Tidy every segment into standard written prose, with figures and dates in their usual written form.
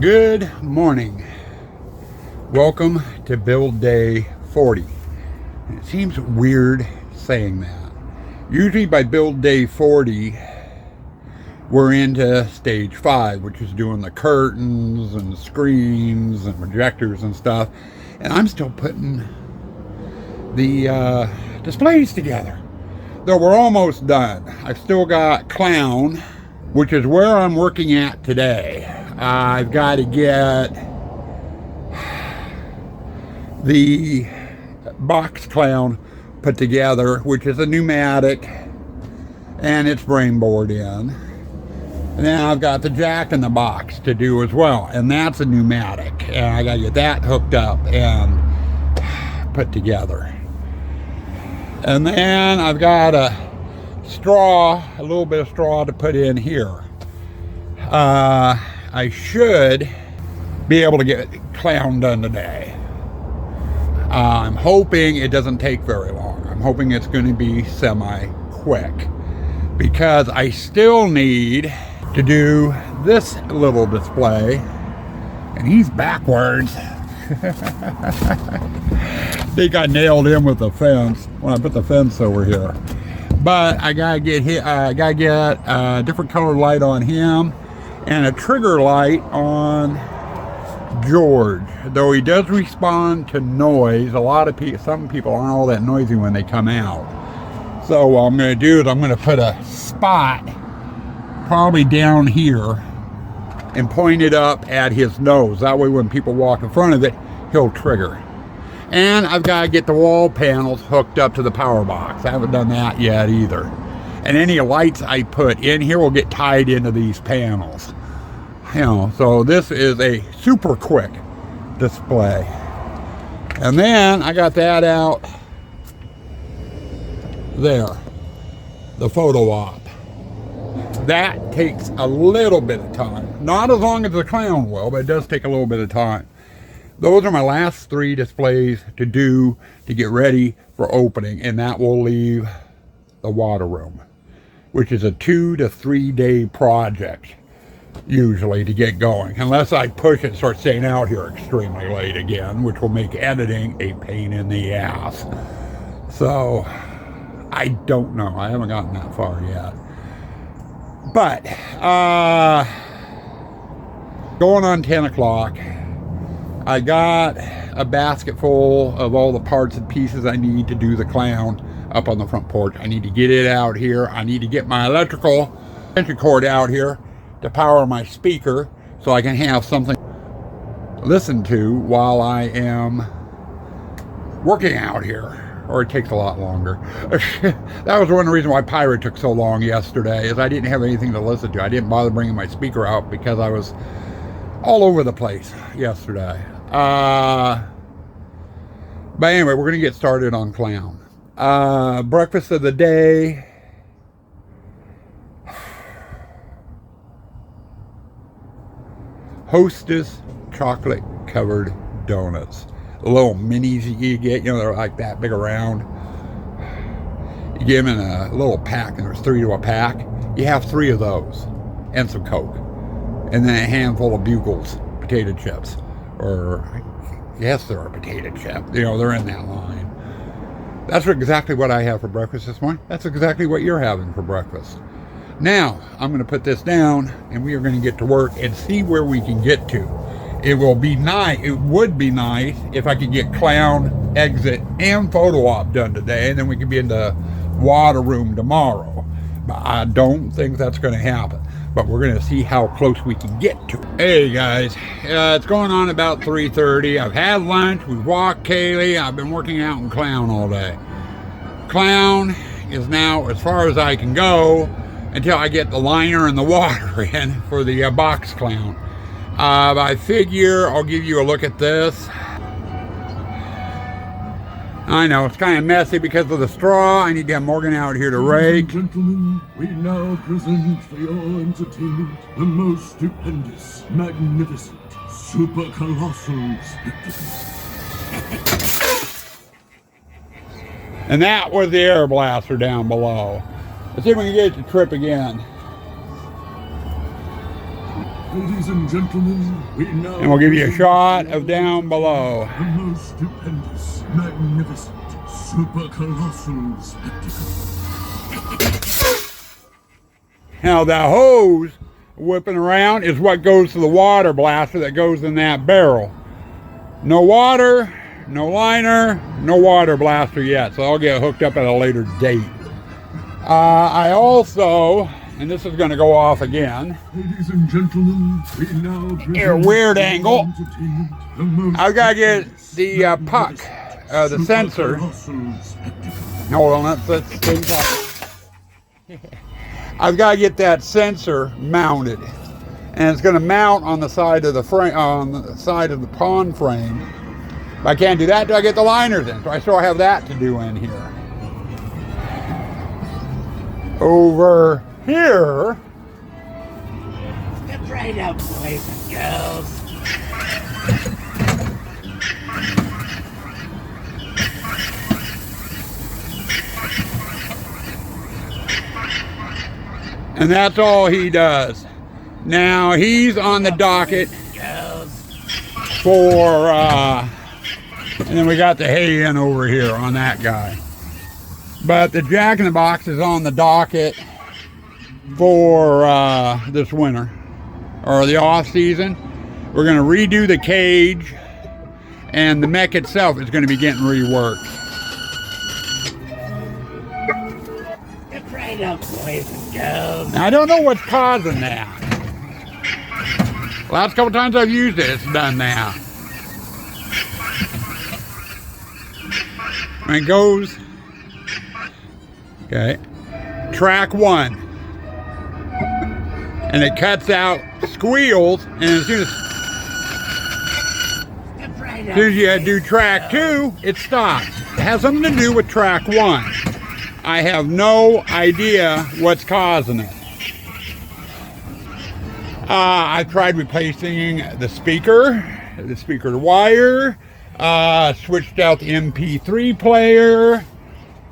Good morning. Welcome to build day 40. And it seems weird saying that. Usually by build day 40, we're into stage 5, which is doing the curtains and screens and projectors and stuff. And I'm still putting the displays together. Though we're almost done. I've still got Clown, which is where I'm working at today. I've got to get the box Clown put together, which is a pneumatic, and it's brain board in. And then I've got the jack in the box to do as well, and that's a pneumatic. And I got to get that hooked up and put together. And then I've got a little bit of straw to put in here. I should be able to get Clown done today. I'm hoping it doesn't take very long. I'm hoping it's going to be semi-quick, because I still need to do this little display, and he's backwards. I think I nailed him with the fence when I put the fence over here. But I gotta get a different color light on him and a trigger light on George. Though he does respond to noise, some people aren't all that noisy when they come out. So what I'm gonna do is I'm gonna put a spot probably down here and point it up at his nose. That way when people walk in front of it, he'll trigger. And I've got to get the wall panels hooked up to the power box. I haven't done that yet either. And any lights I put in here will get tied into these panels. So this is a super quick display. And then I got that out there, the photo op. That takes a little bit of time. Not as long as the Clown will, but it does take a little bit of time. Those are my last 3 displays to do to get ready for opening, and that will leave the water room, which is a 2 to 3 day project usually to get going, unless I push it and start staying out here extremely late again, which will make editing a pain in the ass. So I don't know. I haven't gotten that far yet. But going on 10 o'clock, I got a basket full of all the parts and pieces I need to do the Clown up on the front porch. I need to get it out here. I need to get my electrical extension cord out here to power my speaker so I can have something to listen to while I am working out here. Or it takes a lot longer. That was one of the reasons why Pirate took so long yesterday, is I didn't have anything to listen to. I didn't bother bringing my speaker out because I was all over the place yesterday. But anyway, we're going to get started on Clown. Breakfast of the day. Hostess chocolate covered donuts. The little minis you get, they're like that big around. You get them in a little pack, and there's 3 to a pack. You have 3 of those and some Coke. And then a handful of Bugles potato chips. Or, yes, there are potato chips. They're in that line. That's exactly what I have for breakfast this morning. That's exactly what you're having for breakfast. Now, I'm going to put this down, and we are going to get to work and see where we can get to. It will be nice. It would be nice if I could get Clown, exit, and photo op done today, and then we could be in the water room tomorrow. But I don't think that's going to happen. But we're going to see how close we can get to it. Hey guys, it's going on about 3:30. I've had lunch. We've walked Kaylee. I've been working out in Clown all day. Clown is now as far as I can go until I get the liner and the water in for the box Clown. I figure I'll give you a look at this. I know, it's kind of messy because of the straw. I need to have Morgan out here to rake. Ladies and gentlemen, we now present for your entertainment the most stupendous, magnificent, super colossal spectacle. And that was the air blaster down below. Let's see if we can get it to trip again. Ladies and gentlemen, we now And we'll give you a present shot of down below. the most stupendous, magnificent, super colossal spectacle. Now the hose whipping around is what goes to the water blaster that goes in that barrel. No water, no liner, no water blaster yet, so I'll get hooked up at a later date. I also, and this is going to go off again. Ladies and gentlemen, we now present Here, weird angle. entertainment, the most I've got to get stupendous, the puck, the super sensor. colossal spectacle. Hold on, that's the same time. I've got to get that sensor mounted, and it's going to mount on the side of the frame, on the side of the pond frame. If I can't do that, do I get the liners in? So I still have that to do in here. Over here, Step right up, boys and girls. and that's all he does. Now he's on the docket Girls. for, and then we got the hay in over here on that guy. But the Jack in the Box is on the docket for this winter, or the off season. We're going to redo the cage, and the mech itself is going to be getting reworked. Step right up, boys and girls. Now, I don't know what's causing that. Last couple times I've used it, it's done that. And it goes, okay, track 1. And it cuts out squeals, and as soon Step right up. as you do track 2, it stops. It has something to do with track 1. I have no idea what's causing it. I tried replacing the speaker wire, switched out the MP3 player.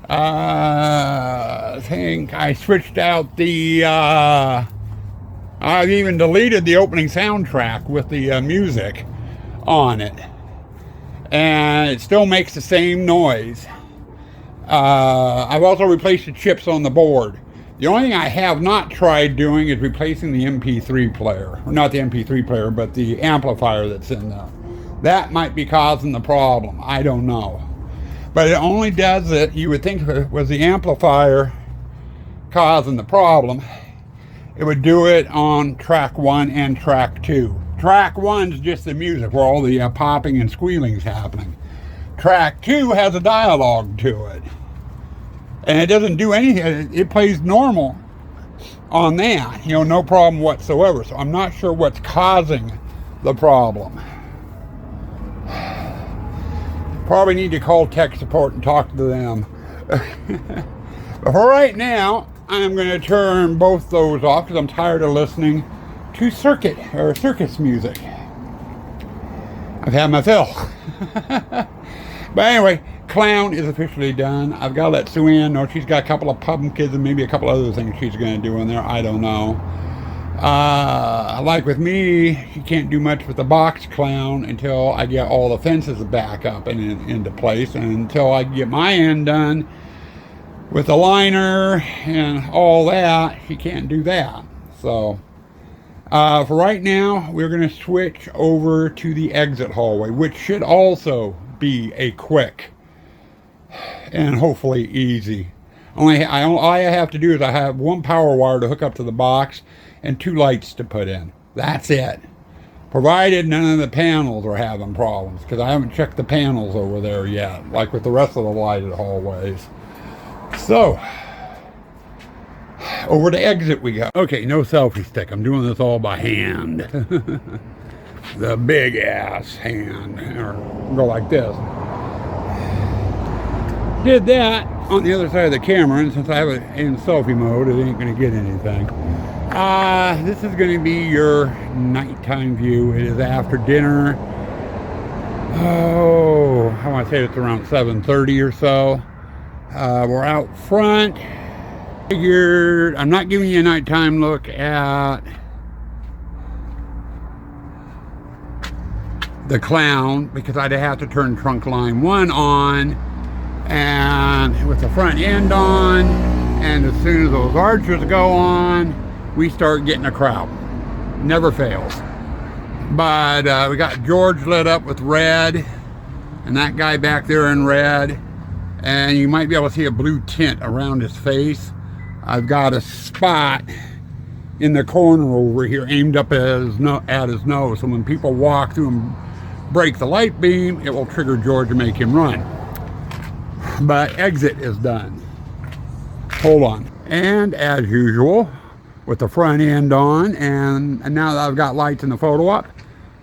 I think I switched out the, I've even deleted the opening soundtrack with the music on it. And it still makes the same noise. I've also replaced the chips on the board. The only thing I have not tried doing is replacing the MP3 player. Or not the MP3 player, but the amplifier that's in there. That might be causing the problem. I don't know. But it only does it, you would think if it was the amplifier causing the problem, it would do it on track 1 and track 2. Track 1's just the music where all the popping and squealing's happening. Track 2 has a dialogue to it. And it doesn't do anything. It plays normal on that. You know, no problem whatsoever. So I'm not sure what's causing the problem. Probably need to call tech support and talk to them. But for right now, I'm going to turn both those off because I'm tired of listening to circus music. I've had my fill. But anyway, Clown is officially done. I've got to let Sue Ann know. She's got a couple of pumpkins and maybe a couple other things she's going to do in there. I don't know. Like with me, she can't do much with the box Clown until I get all the fences back up and into place. And until I get my end done with the liner and all that, she can't do that. So, for right now, we're going to switch over to the exit hallway, which should also be a quick and hopefully easy. All I have to do is I have one power wire to hook up to the box and 2 lights to put in. That's it. Provided none of the panels are having problems, because I haven't checked the panels over there yet, like with the rest of the lighted hallways. So, over to exit we go. Okay, no selfie stick. I'm doing this all by hand. The big ass hand. Or go like this. Did that on the other side of the camera, and since I have it in selfie mode, it ain't going to get anything. This is going to be your nighttime view. It is after dinner. Oh, I want to say it's around 7:30 or so. We're out front. Figured I'm not giving you a nighttime look at the clown, because I'd have to turn trunk line 1 on, and with the front end on, and as soon as those archers go on, we start getting a crowd. Never fails. But we got George lit up with red, and that guy back there in red, and you might be able to see a blue tint around his face. I've got a spot in the corner over here aimed up at his nose, so when people walk through and break the light beam, it will trigger George to make him run. But exit is done. Hold on. And as usual, with the front end on, and now that I've got lights in the photo op,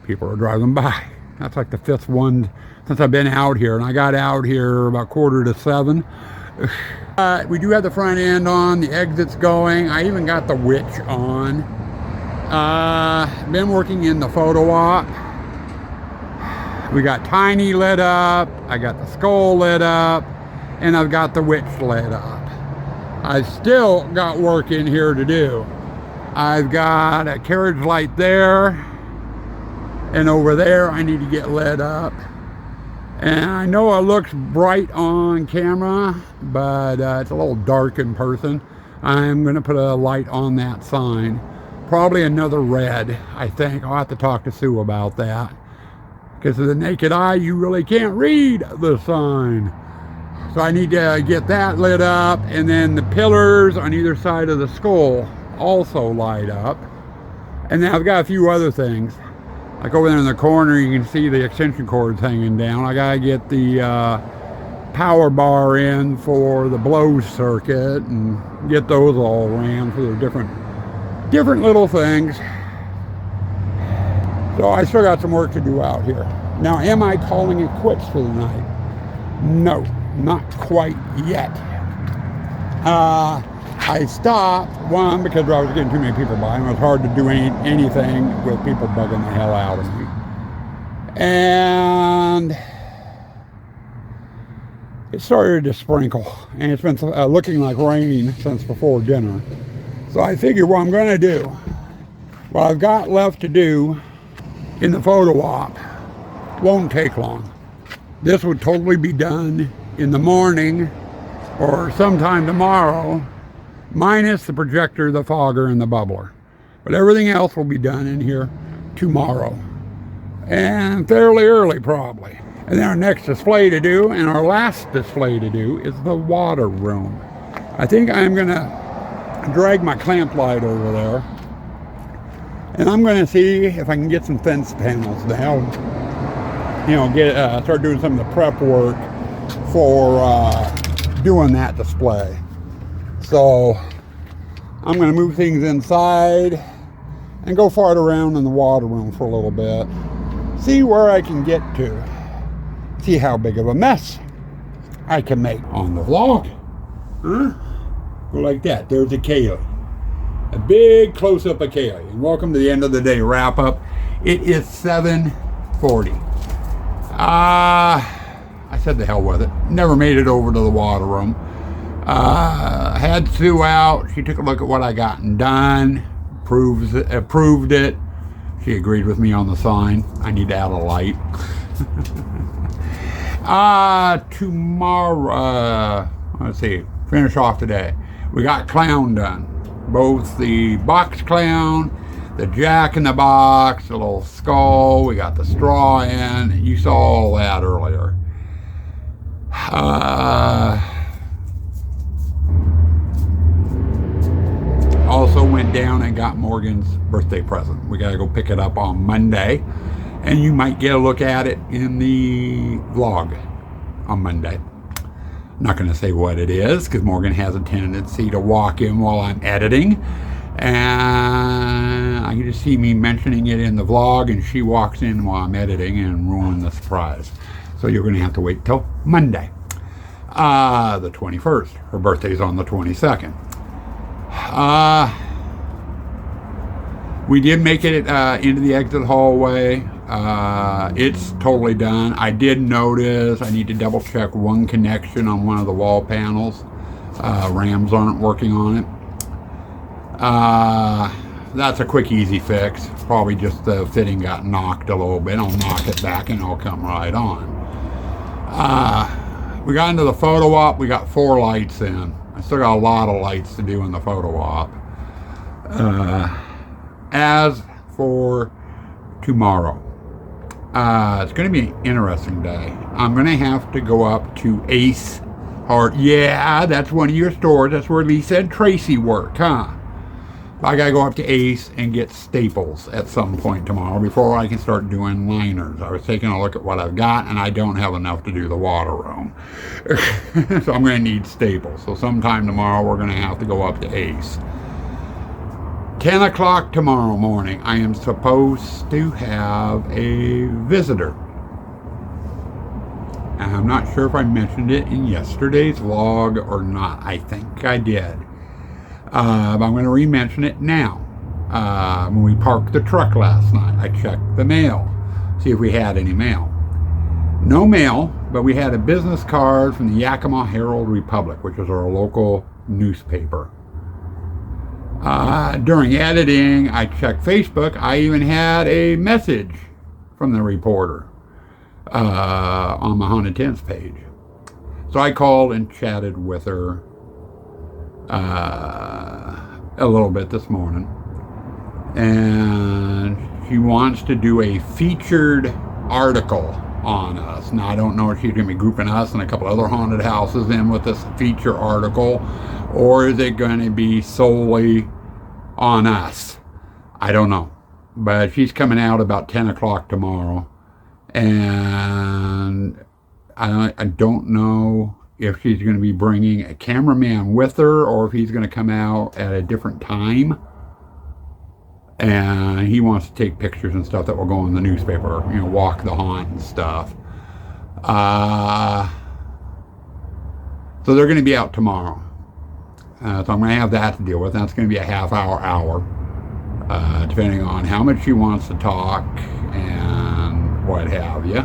people are driving by. That's like the 5th one since I've been out here, and I got out here about 6:45. We do have the front end on, the exit's going. I even got the witch on. Been working in the photo op. We got Tiny lit up, I got the skull lit up, and I've got the witch lit up. I still got work in here to do. I've got a carriage light there, and over there I need to get lit up. And I know it looks bright on camera, but it's a little dark in person. I'm going to put a light on that sign. Probably another red, I think. I'll have to talk to Sue about that. Because of the naked eye, you really can't read the sign. So I need to get that lit up, and then the pillars on either side of the skull also light up. And then I've got a few other things. Like over there in the corner, you can see the extension cords hanging down. I gotta get the power bar in for the blow circuit and get those all ran for the different little things. So I still got some work to do out here. Now, am I calling it quits for the night? No, not quite yet. I stopped, one, because I was getting too many people by, and it was hard to do anything with people bugging the hell out of me. And it started to sprinkle, and it's been looking like rain since before dinner. So I figured what I'm going to do, what I've got left to do in the photo op, won't take long. This would totally be done in the morning or sometime tomorrow, minus the projector, the fogger, and the bubbler. But everything else will be done in here tomorrow. And fairly early, probably. And then our next display to do, and our last display to do, is the water room. I think I'm going to drag my clamp light over there, and I'm going to see if I can get some fence panels to help, start doing some of the prep work for doing that display. So I'm going to move things inside and go fart around in the water room for a little bit. See where I can get to. See how big of a mess I can make on the vlog. Huh? Go like that. There's a Kaylee. A big close-up of Kaylee. And welcome to the end of the day wrap-up. It is 7:40. I said the hell with it. Never made it over to the water room. Had Sue out. She took a look at what I gotten done. Approved it. She agreed with me on the sign. I need to add a light. Tomorrow, let's see, finish off today. We got clown done. Both the box clown, the jack in the box, the little skull, we got the straw in. You saw all that earlier. Also went down and got Morgan's birthday present. We gotta go pick it up on Monday, and you might get a look at it in the vlog on Monday. I'm not gonna say what it is, because Morgan has a tendency to walk in while I'm editing, and I can just see me mentioning it in the vlog, and she walks in while I'm editing and ruin the surprise. So you're gonna have to wait till Monday, the 21st. Her birthday's on the 22nd. We did make it into the exit hallway. It's totally done. I did notice I need to double check one connection on one of the wall panels. Rams aren't working on it. that's a quick, easy fix. Probably just the fitting got knocked a little bit. I'll knock it back and it'll come right on. We got into the photo op. We got 4 lights in. I still got a lot of lights to do in the photo op. As for tomorrow, it's going to be an interesting day. I'm going to have to go up to Ace Hard. Yeah, that's one of your stores. That's where Lisa and Tracy work, huh? I got to go up to Ace and get staples at some point tomorrow before I can start doing liners. I was taking a look at what I've got, and I don't have enough to do the water room. So I'm going to need staples. So sometime tomorrow we're going to have to go up to Ace. 10 o'clock tomorrow morning, I am supposed to have a visitor. And I'm not sure if I mentioned it in yesterday's vlog or not. I think I did. But I'm going to re-mention it now. When we parked the truck last night, I checked the mail, see if we had any mail. No mail, but we had a business card from the Yakima Herald Republic, which is our local newspaper. During editing, I checked Facebook. I even had a message from the reporter on my Haunted Tents page. So I called and chatted with her a little bit this morning. And she wants to do a featured article on us. Now, I don't know if she's going to be grouping us and a couple other haunted houses in with this feature article, or is it going to be solely on us? I don't know. But she's coming out about 10 o'clock tomorrow. And I don't know if she's going to be bringing a cameraman with her or if he's going to come out at a different time. And he wants to take pictures and stuff that will go in the newspaper, you know, walk the haunt and stuff. So they're going to be out tomorrow. So I'm going to have that to deal with. That's going to be a half hour, depending on how much she wants to talk and what have you.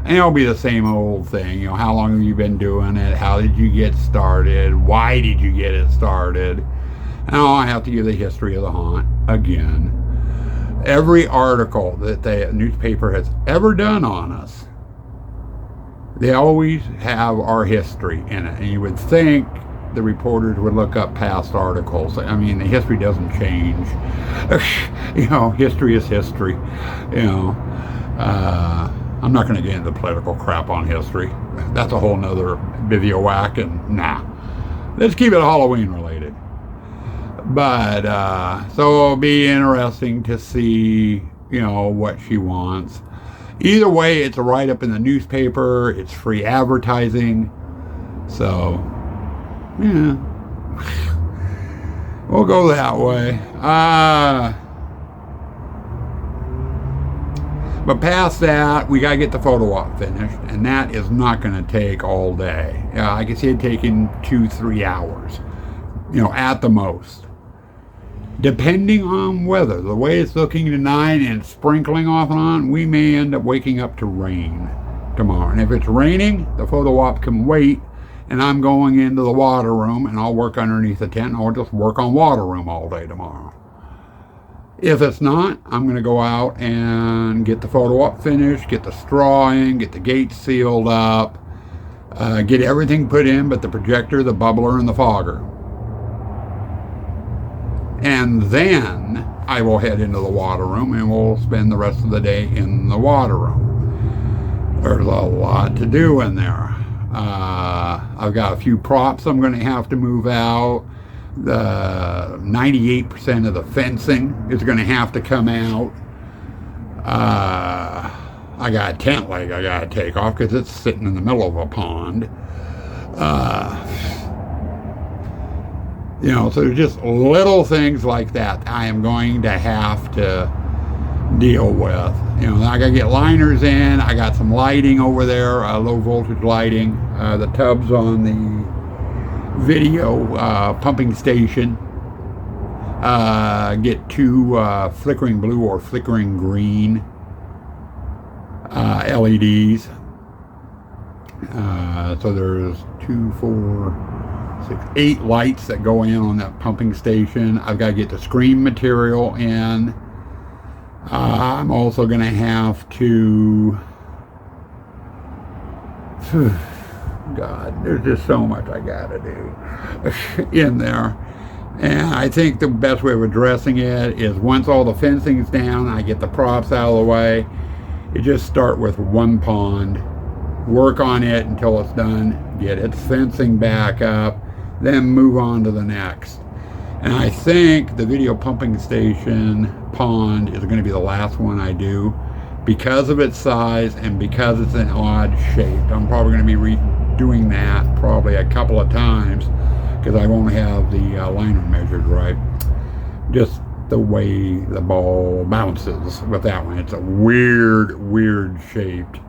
And it'll be the same old thing. You know, how long have you been doing it? How did you get started? Why did you get it started? And I have to give the history of the haunt again. Every article that the newspaper has ever done on us, they always have our history in it. And you would think the reporters would look up past articles. I mean, the history doesn't change. You know, history is history. You know, I'm not going to get into political crap on history. That's a whole nother bivouac, and nah. Let's keep it Halloween related. But, so it'll be interesting to see, you know, what she wants. Either way, it's a write-up in the newspaper. It's free advertising. So, yeah. We'll go that way. But past that, we got to get the photo op finished. And that is not going to take all day. I can see it taking 2-3 hours. You know, at the most. Depending on weather, the way it's looking tonight and sprinkling off and on, we may end up waking up to rain tomorrow. And if it's raining, the photo op can wait, and I'm going into the water room, and I'll work underneath the tent, and I'll just work on water room all day tomorrow. If it's not, I'm going to go out and get the photo op finished, get the straw in, get the gates sealed up, get everything put in but the projector, the bubbler, and the fogger. And then I will head into the water room and we'll spend the rest of the day in the water room. There's a lot to do in there. I've got a few props I'm going to have to move out. The 98% of the fencing is going to have to come out. I got a tent leg I got to take off because it's sitting in the middle of a pond. You know, so just little things like that I am going to have to deal with. You know, I got to get liners in. I got some lighting over there, low voltage lighting. The tubs on the video pumping station. Get 2 flickering blue or flickering green LEDs. So there's 2, 4, 8 lights that go in on that pumping station. I've got to get the screen material in. I'm also going to have to... God, there's just so much I got to do in there. And I think the best way of addressing it is once all the fencing's down, I get the props out of the way, you just start with one pond, work on it until it's done, get its fencing back up, then move on to the next. And I think the video pumping station pond is going to be the last one I do because of its size and because it's an odd shape. I'm probably going to be redoing that probably a couple of times because I won't have the liner measured right. Just the way the ball bounces with that one. It's a weird shaped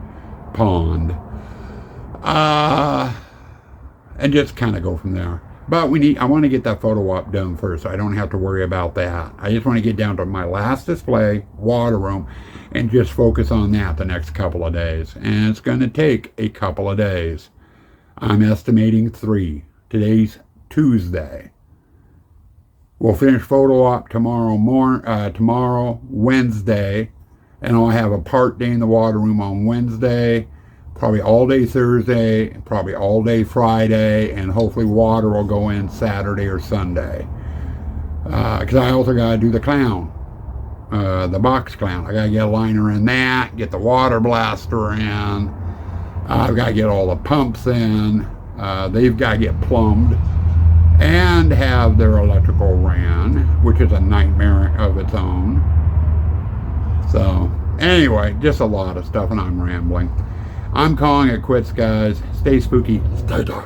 pond. And just kind of go from there. But I want to get that photo op done first, so I don't have to worry about that. I just want to get down to my last display, water room, and just focus on that the next couple of days. And it's going to take a couple of days. I'm estimating 3. Today's Tuesday. We'll finish photo op tomorrow, Wednesday, and I'll have a part day in the water room on Wednesday. Probably all day Thursday, probably all day Friday, and hopefully water will go in Saturday or Sunday. Because I also got to do the clown, the box clown. I got to get a liner in that, get the water blaster in. I've got to get all the pumps in. They've got to get plumbed and have their electrical ran, which is a nightmare of its own. So, anyway, just a lot of stuff, and I'm rambling. I'm calling it quits, guys. Stay spooky, stay dark.